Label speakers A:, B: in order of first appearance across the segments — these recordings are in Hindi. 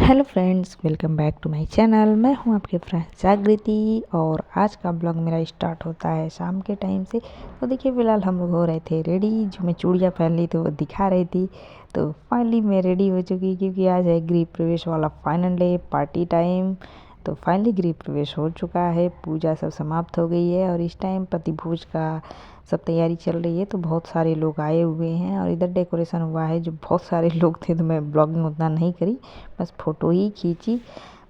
A: Hello friends, welcome back to my channel. मैं हूं आपके फ्रेंड जागृति और आज का ब्लॉग मेरा स्टार्ट होता है शाम के टाइम से। तो देखिए, फ़िलहाल हम लोग हो रहे थे रेडी। जो मैं चूड़ियाँ पहन ली थी वो दिखा रही थी। तो फाइनली मैं रेडी हो चुकी क्योंकि आज है गृह प्रवेश वाला फाइनल डे, पार्टी टाइम। तो फाइनली गृह प्रवेश हो चुका है, पूजा सब समाप्त हो गई है और इस टाइम प्रतिभोज का सब तैयारी चल रही है। तो बहुत सारे लोग आए हुए हैं और इधर डेकोरेशन हुआ है। जो बहुत सारे लोग थे तो मैं ब्लॉगिंग उतना नहीं करी, बस फ़ोटो ही खींची।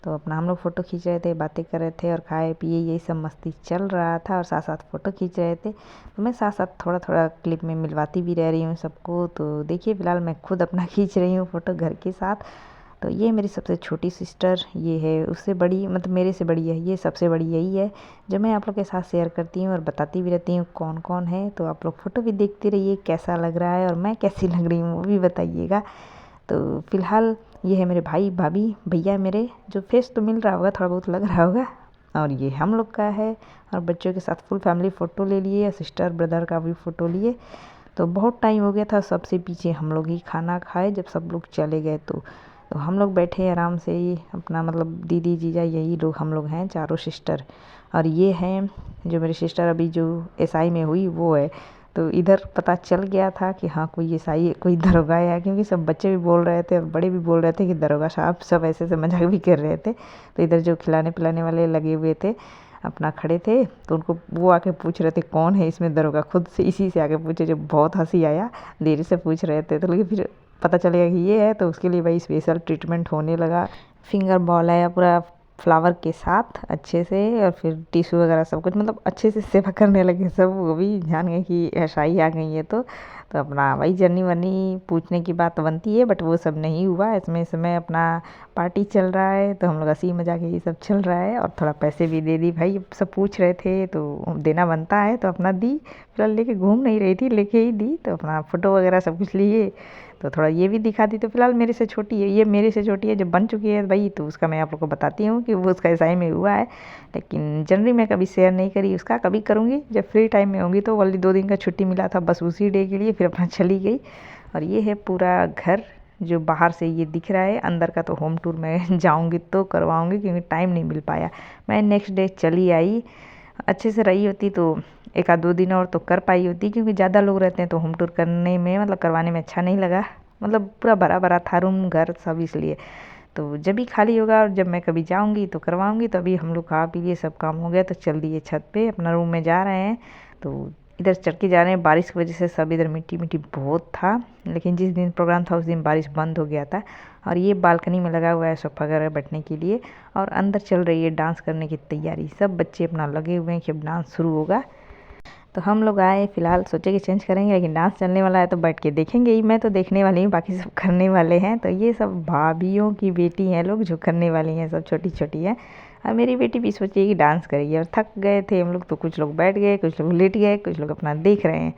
A: तो अपना हम लोग फ़ोटो खींच रहे थे, बातें कर रहे थे और खाए पिए यही सब मस्ती चल रहा था और साथ साथ फ़ोटो खींच रहे थे। तो मैं साथ साथ थोड़ा थोड़ा क्लिप में मिलवाती भी रह रही हूँ सबको। तो देखिए, फ़िलहाल मैं खुद अपना खींच रही हूँ फ़ोटो घर के साथ। तो ये मेरी सबसे छोटी सिस्टर, ये है उससे बड़ी, मतलब मेरे से बड़ी है, ये सबसे बड़ी यही है जो मैं आप लोग के साथ शेयर करती हूँ और बताती भी रहती हूँ कौन कौन है। तो आप लोग फ़ोटो भी देखते रहिए कैसा लग रहा है और मैं कैसी लग रही हूँ वो भी बताइएगा। तो फ़िलहाल ये है मेरे भाई भाभी भैया मेरे, जो फेस तो मिल रहा होगा, थोड़ा बहुत लग रहा होगा। और ये हम लोग का है और बच्चों के साथ फुल फैमिली फ़ोटो ले लिए, सिस्टर ब्रदर का भी फ़ोटो लिए। तो बहुत टाइम हो गया था, सबसे पीछे हम लोग ही खाना खाए जब सब लोग चले गए। तो हम लोग बैठे आराम से ही अपना, मतलब दीदी जीजा यही लोग हम लोग हैं, चारों सिस्टर। और ये हैं जो मेरी सिस्टर अभी जो एसआई में हुई वो है। तो इधर पता चल गया था कि हाँ कोई एसआई, कोई दरोगा है, क्योंकि सब बच्चे भी बोल रहे थे और बड़े भी बोल रहे थे कि दरोगा साहब, सब ऐसे ऐसे मजाक भी कर रहे थे। तो इधर जो खिलाने पिलाने वाले लगे हुए थे अपना खड़े थे, तो उनको वो आके पूछ रहे थे कौन है इसमें दरोगा, खुद से इसी से आके पूछे। जो बहुत हंसी आया, देर से पूछ रहे थे तो लेकिन फिर पता चलेगा कि ये है, तो उसके लिए भाई स्पेशल ट्रीटमेंट होने लगा। फिंगर बॉल आया पूरा फ्लावर के साथ अच्छे से, और फिर टिश्यू वगैरह सब कुछ, मतलब अच्छे से सेवा करने लगे सब। वो भी जान गए कि ऐसा ही आ गई है। तो अपना वही जर्नी वरनी पूछने की बात बनती है, बट वो सब नहीं हुआ। इसमें समय अपना पार्टी चल रहा है, तो हम लोग हंसी मजाक ये सब चल रहा है और थोड़ा पैसे भी दे दी भाई। सब पूछ रहे थे तो देना बनता है, तो अपना दी। फिलहाल लेके घूम नहीं रही थी, लेके ही दी। तो अपना फ़ोटो वगैरह सब कुछ लिए, तो थोड़ा ये भी दिखा दी। तो फिलहाल मेरे से छोटी है, ये मेरे से छोटी है, जब बन चुकी है भाई तो उसका मैं आप लोग को बताती हूँ कि वो उसका एसआई में हुआ है। लेकिन जनरली मैं कभी शेयर नहीं करी उसका, कभी करूँगी जब फ्री टाइम में होंगी। तो ओनली 2 दिन का छुट्टी मिला था बस उसी डे के लिए, फिर अपना चली गई। और ये है पूरा घर जो बाहर से ये दिख रहा है। अंदर का तो होम टूर मैं जाऊँगी तो करवाऊँगी, क्योंकि टाइम नहीं मिल पाया। मैं नेक्स्ट डे चली आई। अच्छे से रही होती तो 1 आध 2 दिन और तो कर पाई होती, क्योंकि ज़्यादा लोग रहते हैं तो होम टूर करने में, मतलब करवाने में अच्छा नहीं लगा। मतलब पूरा भरा भरा था रूम घर सब, इसलिए। तो जब भी खाली होगा और जब मैं कभी जाऊंगी तो करवाऊंगी। तो अभी हम लोग खा पी लिए, सब काम हो गया, तो चल दिए छत पे, अपना रूम में जा रहे हैं। तो इधर चढ़ के जा रहे हैं। बारिश की वजह से सब इधर मिट्टी मिट्टी बहुत था, लेकिन जिस दिन प्रोग्राम था उस दिन बारिश बंद हो गया था। और ये बालकनी में लगा हुआ है सोफा वगैरह बैठने के लिए। और अंदर चल रही है डांस करने की तैयारी, सब बच्चे अपना लगे हुए हैं कि अब डांस शुरू होगा। तो हम लोग आए, फ़िलहाल सोचे कि चेंज करेंगे, लेकिन डांस चलने वाला है तो बैठ के देखेंगे ही। मैं तो देखने वाली हूँ, बाकी सब करने वाले हैं। तो ये सब भाभीयों की बेटी हैं लोग, जो करने वाली हैं, सब छोटी छोटी हैं। और मेरी बेटी भी सोची कि डांस करेगी। और थक गए थे हम लोग, तो कुछ लोग बैठ गए, कुछ लोग लेट गए, कुछ लोग अपना देख रहे हैं।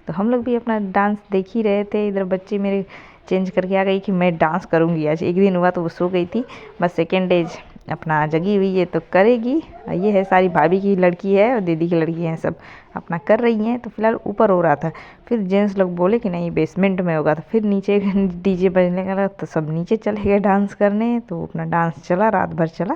A: तो हम लोग भी अपना डांस देख ही रहे थे। इधर बच्चे मेरे चेंज करके आ गई कि मैं डांस करूँगी आज। एक दिन हुआ तो वो सो गई थी, बस सेकेंड डे अपना जगी हुई है तो करेगी। ये है सारी भाभी की लड़की है और दीदी की लड़की है, सब अपना कर रही हैं। तो फिलहाल ऊपर हो रहा था, फिर जेंट्स लोग बोले कि नहीं बेसमेंट में होगा। तो फिर नीचे डीजे बजने लगा, तो सब नीचे चले गए डांस करने। तो अपना डांस चला, रात भर चला,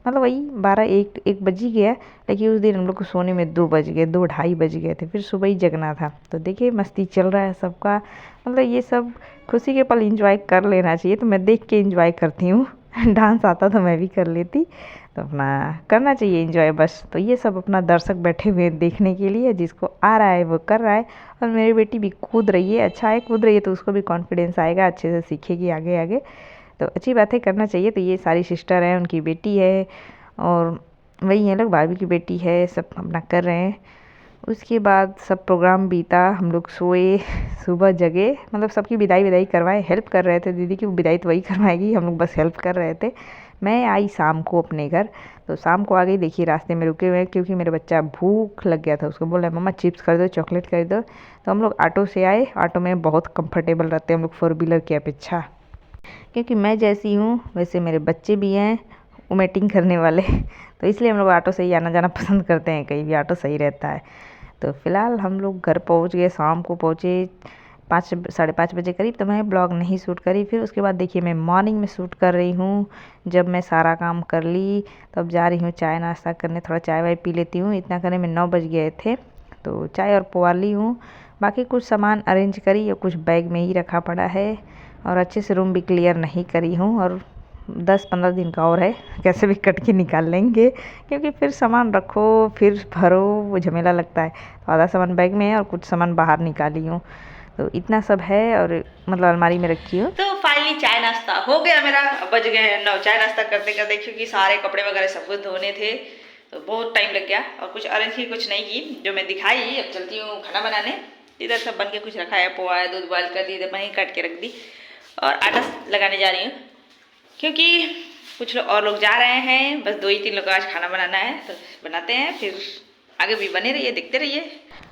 A: मतलब वही 12 1 बज ही गया। लेकिन उस दिन हम लोग को सोने में 2 बज गए, 2 ढाई बज गए थे, फिर सुबह ही जगना था। तो देखिए मस्ती चल रहा है सबका, मतलब ये सब खुशी के पल इंजॉय कर लेना चाहिए। तो मैं देख के इंजॉय करती हूँ डांस आता तो मैं भी कर लेती। तो अपना करना चाहिए एंजॉय बस। तो ये सब अपना दर्शक बैठे हुए हैं देखने के लिए, जिसको आ रहा है वो कर रहा है। और मेरी बेटी भी कूद रही है, अच्छा है, कूद रही है तो उसको भी कॉन्फिडेंस आएगा, अच्छे से सीखेगी आगे आगे। तो अच्छी बात है, करना चाहिए। तो ये सारी सिस्टर हैं, उनकी बेटी है और वही है लोग, भाभी की बेटी है, सब अपना कर रहे हैं। उसके बाद सब प्रोग्राम बीता, हम लोग सोए, सुबह जगे, मतलब सबकी विदाई विदाई करवाए, हेल्प कर रहे थे। दीदी की विदाई तो वही करवाएगी, हम लोग बस हेल्प कर रहे थे। मैं आई शाम को अपने घर। तो शाम को आ गई, देखिए रास्ते में रुके हुए हैं, क्योंकि मेरा बच्चा भूख लग गया था, उसको बोला मम्मा चिप्स कर दो, चॉकलेट कर दो। तो हम लोग ऑटो से आए, ऑटो में बहुत कंफर्टेबल रहते हैं हम लोग 4 व्हीलर की अपेक्षा, क्योंकि मैं जैसी हूँ वैसे मेरे बच्चे भी हैं उमेटिंग करने वाले तो इसलिए हम लोग ऑटो से ही आना जाना पसंद करते हैं, कहीं भी ऑटो सही रहता है। तो फिलहाल हम लोग घर पहुंच गए, शाम को पहुंचे। 5 साढ़े 5 बजे करीब, तो मैं ब्लॉग नहीं शूट करी। फिर उसके बाद देखिए मैं मॉर्निंग में शूट कर रही हूँ। जब मैं सारा काम कर ली तब जा रही हूँ चाय नाश्ता करने, थोड़ा चाय वाय पी लेती हूँ। इतना करने में 9 बज गए थे, तो चाय और पोहा ली हूँ। बाकी कुछ सामान अरेंज करी और कुछ बैग में ही रखा पड़ा है, और अच्छे से रूम भी क्लियर नहीं करी हूँ। और 10-15 दिन का और है, कैसे भी कट के निकाल लेंगे, क्योंकि फिर सामान रखो फिर भरो, वो झमेला लगता है। तो आधा सामान बैग में है और कुछ सामान बाहर निकाली हूँ। तो इतना सब है, और मतलब अलमारी में रखी हूँ।
B: तो फाइनली चाय नाश्ता हो गया मेरा। बज गए हैं 9 चाय नाश्ता करते करते, क्योंकि सारे कपड़े वगैरह सब कुछ धोने थे, तो बहुत टाइम लग गया। और कुछ अरेंज की कुछ नहीं की जो मैं दिखाई। अब चलती हूँ खाना बनाने। इधर सब बन के कुछ रखा है, पोहा है, दूध बॉयल कर दी, इधर वहीं काट के रख दी, और आटा लगाने जा रही हूँ, क्योंकि कुछ लोग और लोग जा रहे हैं। बस 2 ही 3 लोग का आज खाना बनाना है, तो बनाते हैं। फिर आगे भी बने रहिए, देखते रहिए।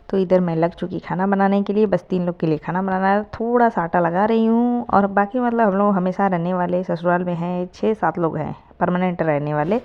A: तो इधर मैं लग चुकी खाना बनाने के लिए। बस 3 लोग के लिए खाना बनाना है, थोड़ा सा आटा लगा रही हूँ। और बाकी मतलब हम लोग हमेशा रहने वाले ससुराल में हैं, 6-7 लोग हैं परमानेंट रहने वाले।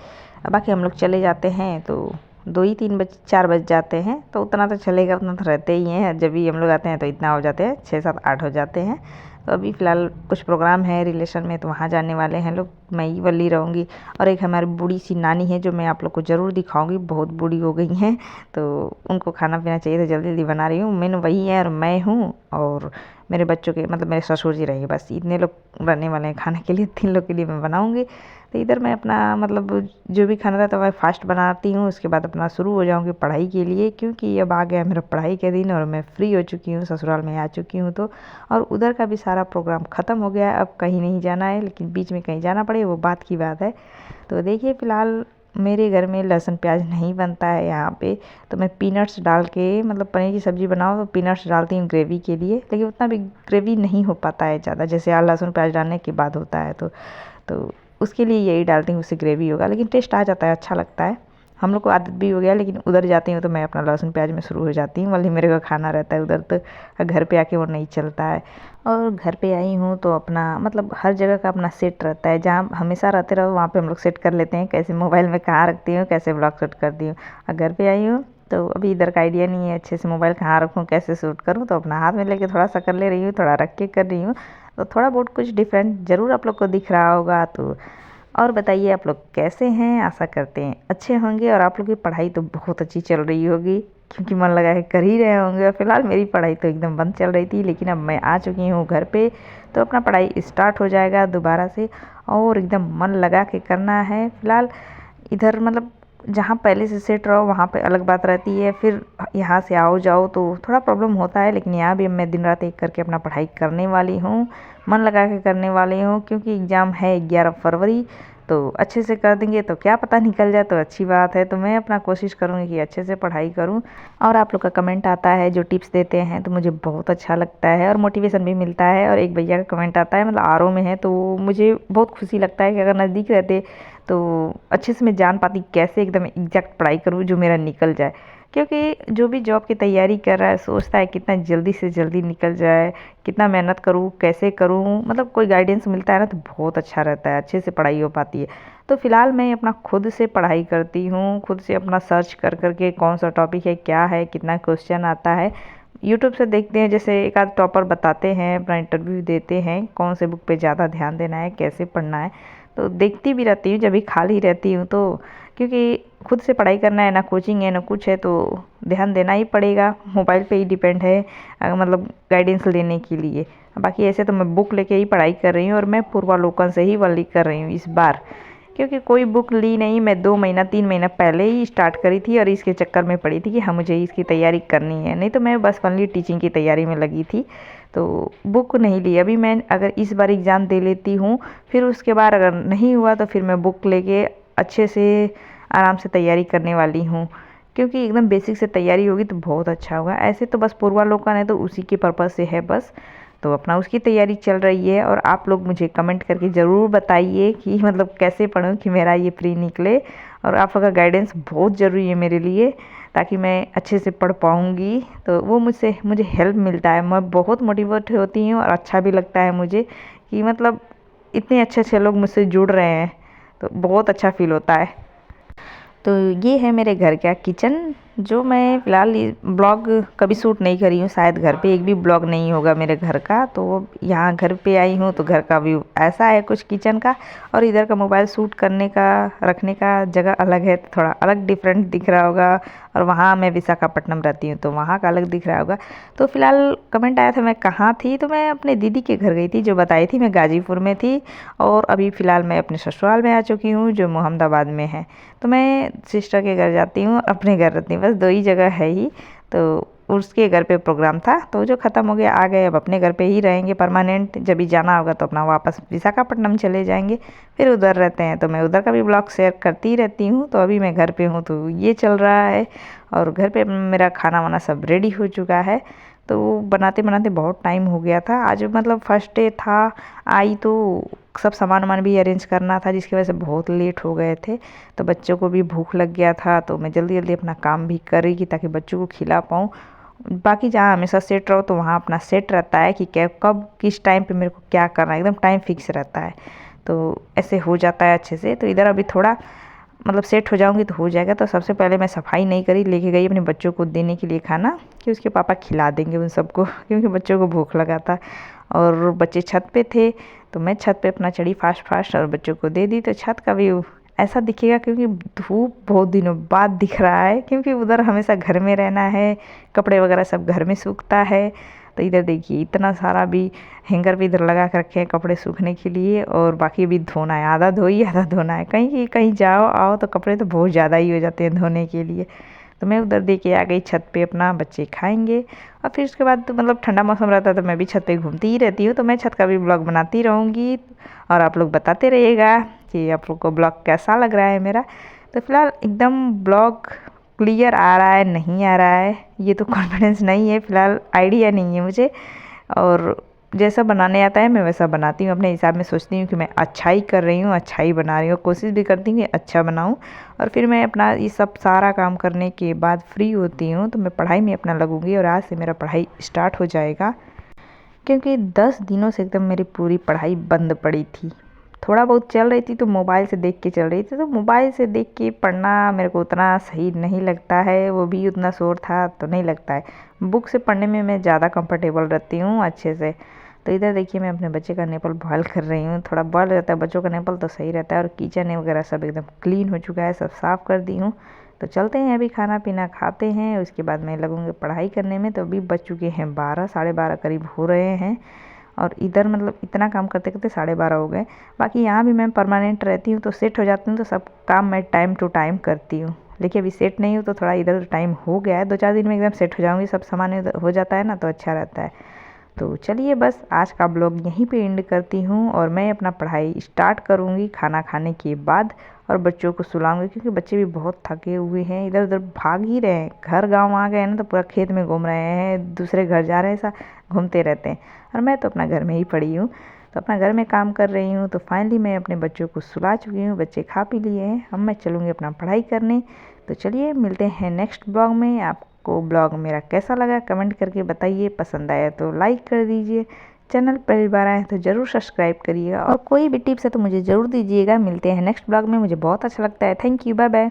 A: बाकी हम लोग चले जाते हैं तो 2-3-4 बज जाते हैं, तो उतना तो चलेगा, उतना तो रहते ही हैं। जब भी हम लोग आते हैं तो इतना हो जाते हैं, 6-7-8 हो जाते हैं। तो अभी फ़िलहाल कुछ प्रोग्राम है रिलेशन में, तो वहाँ जाने वाले हैं लोग। मैं ही वाली रहूँगी। और एक हमारी बूढ़ी सी नानी है जो मैं आप लोग को ज़रूर दिखाऊंगी, बहुत बूढ़ी हो गई हैं, तो उनको खाना पीना चाहिए, तो जल्दी जल्दी बना रही हूँ। मेन वही है, और मैं हूँ, और मेरे बच्चों के मतलब मेरे ससुर जी रहेंगे। बस इतने लोग रहने वाले हैं खाने के लिए, 3 लोग के लिए मैं बनाऊँगी। तो इधर मैं अपना मतलब जो भी खाना रहता है मैं फास्ट बनाती हूँ। उसके बाद अपना शुरू हो जाऊँगी पढ़ाई के लिए, क्योंकि अब आ गया मेरा पढ़ाई के दिन, और मैं फ्री हो चुकी हूँ, ससुराल में आ चुकी हूँ। तो और उधर का भी सारा प्रोग्राम ख़त्म हो गया है। अब कहीं नहीं जाना है, लेकिन बीच में कहीं जाना पड़े वो बात की बात है। तो देखिए फ़िलहाल मेरे घर में लहसुन प्याज नहीं बनता है यहाँ पे, तो मैं पीनट्स डाल के मतलब पनीर की सब्ज़ी बनाओ तो पीनट्स डालती हूँ ग्रेवी के लिए। लेकिन उतना भी ग्रेवी नहीं हो पाता है ज़्यादा, जैसे लहसुन प्याज डालने के बाद होता है। तो उसके लिए यही डालती हूँ, उससे ग्रेवी होगा, लेकिन टेस्ट आ जाता है, अच्छा लगता है। हम लोग को आदत भी हो गया, लेकिन उधर जाती हूँ तो मैं अपना लहसुन प्याज में शुरू हो जाती हूँ, वही मेरे को खाना रहता है उधर। तो घर पे आके वो नहीं चलता है। और घर पे आई हूँ तो अपना मतलब हर जगह का अपना सेट रहता है। जहाँ हमेशा रहते रहो वहाँ पे हम लोग सेट कर लेते हैं, कैसे मोबाइल में कहाँ रखती हूँ, कैसे ब्लॉग शूट करती हूँ। और घर पे आई हूँ तो अभी इधर का आइडिया नहीं है अच्छे से मोबाइल कहाँ रखूँ, कैसे शूट करूँ, तो अपना हाथ में लेके थोड़ा सा कर ले रही हूँ, थोड़ा रख के कर रही हूँ। तो थोड़ा बहुत कुछ डिफरेंट ज़रूर आप लोग को दिख रहा होगा। तो और बताइए आप लोग कैसे हैं, आशा करते हैं अच्छे होंगे। और आप लोग की पढ़ाई तो बहुत अच्छी चल रही होगी, क्योंकि मन लगा के कर ही रहे होंगे। और फिलहाल मेरी पढ़ाई तो एकदम बंद चल रही थी, लेकिन अब मैं आ चुकी हूँ घर पे, तो अपना पढ़ाई स्टार्ट हो जाएगा दोबारा से, और एकदम मन लगा के करना है। फिलहाल इधर मतलब जहाँ पहले से सेट रहो वहाँ पे अलग बात रहती है, फिर यहाँ से आओ जाओ तो थोड़ा प्रॉब्लम होता है। लेकिन यहाँ भी अब मैं दिन रात एक करके अपना पढ़ाई करने वाली हूँ, मन लगा के करने वाली हूँ, क्योंकि एग्ज़ाम है 11 फरवरी। तो अच्छे से कर देंगे तो क्या पता निकल जाए, तो अच्छी बात है। तो मैं अपना कोशिश करूँगी कि अच्छे से पढ़ाई करूँ। और आप लोग का कमेंट आता है जो टिप्स देते हैं, तो मुझे बहुत अच्छा लगता है और मोटिवेशन भी मिलता है। और एक भैया का कमेंट आता है, मतलब आरओ में है, तो मुझे बहुत खुशी लगता है कि अगर नज़दीक रहते तो अच्छे से मैं जान पाती कैसे एकदम एग्जैक्ट पढ़ाई करूँ जो मेरा निकल जाए। क्योंकि जो भी जॉब की तैयारी कर रहा है सोचता है कितना जल्दी से जल्दी निकल जाए, कितना मेहनत करूँ, कैसे करूँ, मतलब कोई गाइडेंस मिलता है ना तो बहुत अच्छा रहता है, अच्छे से पढ़ाई हो पाती है। तो फ़िलहाल मैं अपना खुद से पढ़ाई करती हूँ, खुद से अपना सर्च कर करके कौन सा टॉपिक है, क्या है, कितना क्वेश्चन आता है, यूट्यूब से देखते हैं। जैसे एक आध टॉपर बताते हैं, अपना इंटरव्यू देते हैं, कौन से बुक पे ज़्यादा ध्यान देना है, कैसे पढ़ना है, तो देखती भी रहती हूँ जब भी खाली रहती हूँ। तो क्योंकि खुद से पढ़ाई करना है, ना कोचिंग है ना कुछ है, तो ध्यान देना ही पड़ेगा। मोबाइल पे ही डिपेंड है मतलब गाइडेंस लेने के लिए। बाकी ऐसे तो मैं बुक लेके ही पढ़ाई कर रही हूँ, और मैं पूर्वालोकन से ही वाली कर रही हूँ इस बार, क्योंकि कोई बुक ली नहीं। मैं 2 महीना 3 महीना पहले ही स्टार्ट करी थी, और इसके चक्कर में पड़ी थी कि हाँ मुझे इसकी तैयारी करनी है। नहीं तो मैं बस ओनली टीचिंग की तैयारी में लगी थी, तो बुक नहीं ली। अभी मैं अगर इस बार एग्ज़ाम दे लेती हूँ, फिर उसके बाद अगर नहीं हुआ तो फिर मैं बुक लेके अच्छे से आराम से तैयारी करने वाली हूँ, क्योंकि एकदम बेसिक से तैयारी होगी तो बहुत अच्छा होगा। ऐसे तो बस पूर्वालोकन है तो उसी के पर्पज़ से है बस, तो अपना उसकी तैयारी चल रही है। और आप लोग मुझे कमेंट करके ज़रूर बताइए कि मतलब कैसे पढूं कि मेरा ये प्री निकले। और आप लोग का गाइडेंस बहुत ज़रूरी है मेरे लिए, ताकि मैं अच्छे से पढ़ पाऊँगी। तो वो मुझे हेल्प मिलता है, मैं बहुत मोटिवेट होती हूँ, और अच्छा भी लगता है मुझे कि मतलब इतने अच्छे अच्छे लोग मुझसे जुड़ रहे हैं, तो बहुत अच्छा फील होता है। तो ये है मेरे घर का किचन। जो मैं फ़िलहाल ब्लॉग कभी शूट नहीं करी हूँ, शायद घर पे एक भी ब्लॉग नहीं होगा मेरे घर का। तो यहाँ घर पे आई हूँ तो घर का व्यू ऐसा है कुछ किचन का, और इधर का मोबाइल शूट करने का रखने का जगह अलग है, तो थोड़ा अलग डिफरेंट दिख रहा होगा। और वहाँ मैं विशाखापट्टनम रहती हूँ तो वहाँ का अलग दिख रहा होगा। तो फ़िलहाल कमेंट आया था मैं कहाँ थी, तो मैं अपने दीदी के घर गई थी, जो बताई थी मैं गाजीपुर में थी। और अभी फ़िलहाल मैं अपने ससुराल में आ चुकी हूँ, जो मोहम्मदाबाद में है। तो मैं सिस्टर के घर जाती हूँ, अपने घर रहती हूँ, बस 2 ही जगह है ही। तो उसके घर पे प्रोग्राम था, तो जो ख़त्म हो गया आ गए, अब अपने घर पे ही रहेंगे परमानेंट। जब भी जाना होगा तो अपना वापस विशाखापट्टनम चले जाएंगे, फिर उधर रहते हैं। तो मैं उधर का भी ब्लॉग शेयर करती ही रहती हूँ। तो अभी मैं घर पे हूँ तो ये चल रहा है, और घर पे मेरा खाना वाना सब रेडी हो चुका है। तो बनाते बनाते बहुत टाइम हो गया था आज, मतलब फर्स्ट डे था, आई तो सब सामान वामान भी अरेंज करना था, जिसकी वजह से बहुत लेट हो गए थे। तो बच्चों को भी भूख लग गया था, तो मैं जल्दी जल्दी अपना काम भी करेगी ताकि बच्चों को खिला पाऊँ। बाकी जहाँ हमेशा सेट रहो तो वहाँ अपना सेट रहता है कि क्या कब किस टाइम पे मेरे को क्या करना है, एकदम टाइम फिक्स रहता है। तो ऐसे हो जाता है अच्छे से। तो इधर अभी थोड़ा मतलब सेट हो जाऊंगी तो हो जाएगा। तो सबसे पहले मैं सफाई नहीं करी, लेके गई अपने बच्चों को देने के लिए खाना, कि उसके पापा खिला देंगे उन सबको, क्योंकि बच्चों को भूख लगा था। और बच्चे छत पे थे तो मैं छत पे अपना चढ़ी फास्ट फास्ट और बच्चों को दे दी। तो छत का व्यू ऐसा दिखेगा, क्योंकि धूप बहुत दिनों बाद दिख रहा है, क्योंकि उधर हमेशा घर में रहना है, कपड़े वगैरह सब घर में सूखता है। तो इधर देखिए इतना सारा भी हैंगर भी इधर लगा कर रखे हैं कपड़े सूखने के लिए, और बाकी भी धोना है, आधा धोई आधा धोना है। कहीं कहीं जाओ आओ तो कपड़े तो बहुत ज़्यादा ही हो जाते हैं धोने के लिए। तो मैं उधर दे के आ गई छत पे, अपना बच्चे खाएंगे। और फिर उसके बाद तो मतलब ठंडा मौसम रहता है तो मैं भी छत पे घूमती ही रहती हूँ। तो मैं छत का भी ब्लॉग बनाती रहूँगी, और आप लोग बताते रहिएगा कि आप लोग को ब्लॉग कैसा लग रहा है मेरा। तो फिलहाल एकदम ब्लॉग क्लियर आ रहा है नहीं आ रहा है ये तो कॉन्फिडेंस नहीं है, फ़िलहाल आइडिया नहीं है मुझे। और जैसा बनाने आता है मैं वैसा बनाती हूँ, अपने हिसाब में सोचती हूँ कि मैं अच्छा ही कर रही हूँ, अच्छा ही बना रही हूँ, कोशिश भी करती हूँ कि अच्छा बनाऊँ। और फिर मैं अपना ये सब सारा काम करने के बाद फ्री होती हूँ तो मैं पढ़ाई में अपना लगूंगी, और आज से मेरा पढ़ाई स्टार्ट हो जाएगा। क्योंकि 10 दिनों से एकदम मेरी पूरी पढ़ाई बंद पड़ी थी। थोड़ा बहुत चल रही थी तो मोबाइल से देख के चल रही थी, तो मोबाइल से देख के पढ़ना मेरे को उतना सही नहीं लगता है, वो भी उतना शोर था तो नहीं लगता है। बुक से पढ़ने में मैं ज़्यादा कंफर्टेबल रहती हूँ अच्छे से। तो इधर देखिए मैं अपने बच्चे का नेपल बॉयल कर रही हूँ, थोड़ा बॉयल रहता है बच्चों का नेपल तो सही रहता है। और किचन वगैरह सब एकदम क्लीन हो चुका है, सब साफ़ कर दी हूँ। तो चलते हैं अभी खाना पीना खाते हैं, उसके बाद मैं लगूँगी पढ़ाई करने में। तो अभी बज चुके हैं 12, साढ़े 12 करीब हो रहे हैं। और इधर मतलब इतना काम करते करते 12:30 हो गए। बाकी यहाँ भी मैं परमानेंट रहती हूँ तो सेट हो जाती हूँ, तो सब काम मैं टाइम टू टाइम करती हूँ। लेकिन अभी सेट नहीं हूँ तो थोड़ा इधर टाइम हो गया है, 2-4 दिन में एकदम सेट हो जाऊँगी, सब सामान हो जाता है ना तो अच्छा रहता है। तो चलिए बस आज का ब्लॉग यहीं पे एंड करती हूँ, और मैं अपना पढ़ाई स्टार्ट करूँगी खाना खाने के बाद, और बच्चों को सुलाऊंगी, क्योंकि बच्चे भी बहुत थके हुए हैं, इधर उधर भाग ही रहे हैं। घर गांव आ गए ना तो पूरा खेत में घूम रहे हैं, दूसरे घर जा रहे हैं, ऐसा घूमते रहते हैं। और मैं तो अपना घर में ही पड़ी हूँ, तो अपना घर में काम कर रही हूँ। तो फाइनली मैं अपने बच्चों को सुला चुकी हूँ, बच्चे खा पी लिए हैं, अब मैं चलूँगी अपना पढ़ाई करने। तो चलिए मिलते हैं नेक्स्ट ब्लॉग में। आपको ब्लॉग मेरा कैसा लगा कमेंट करके बताइए, पसंद आया तो लाइक कर दीजिए, चैनल पहली बार आए तो ज़रूर सब्सक्राइब करिएगा, और कोई भी टिप्स है तो मुझे ज़रूर दीजिएगा। मिलते हैं नेक्स्ट ब्लॉग में, मुझे बहुत अच्छा लगता है। Thank you, bye bye.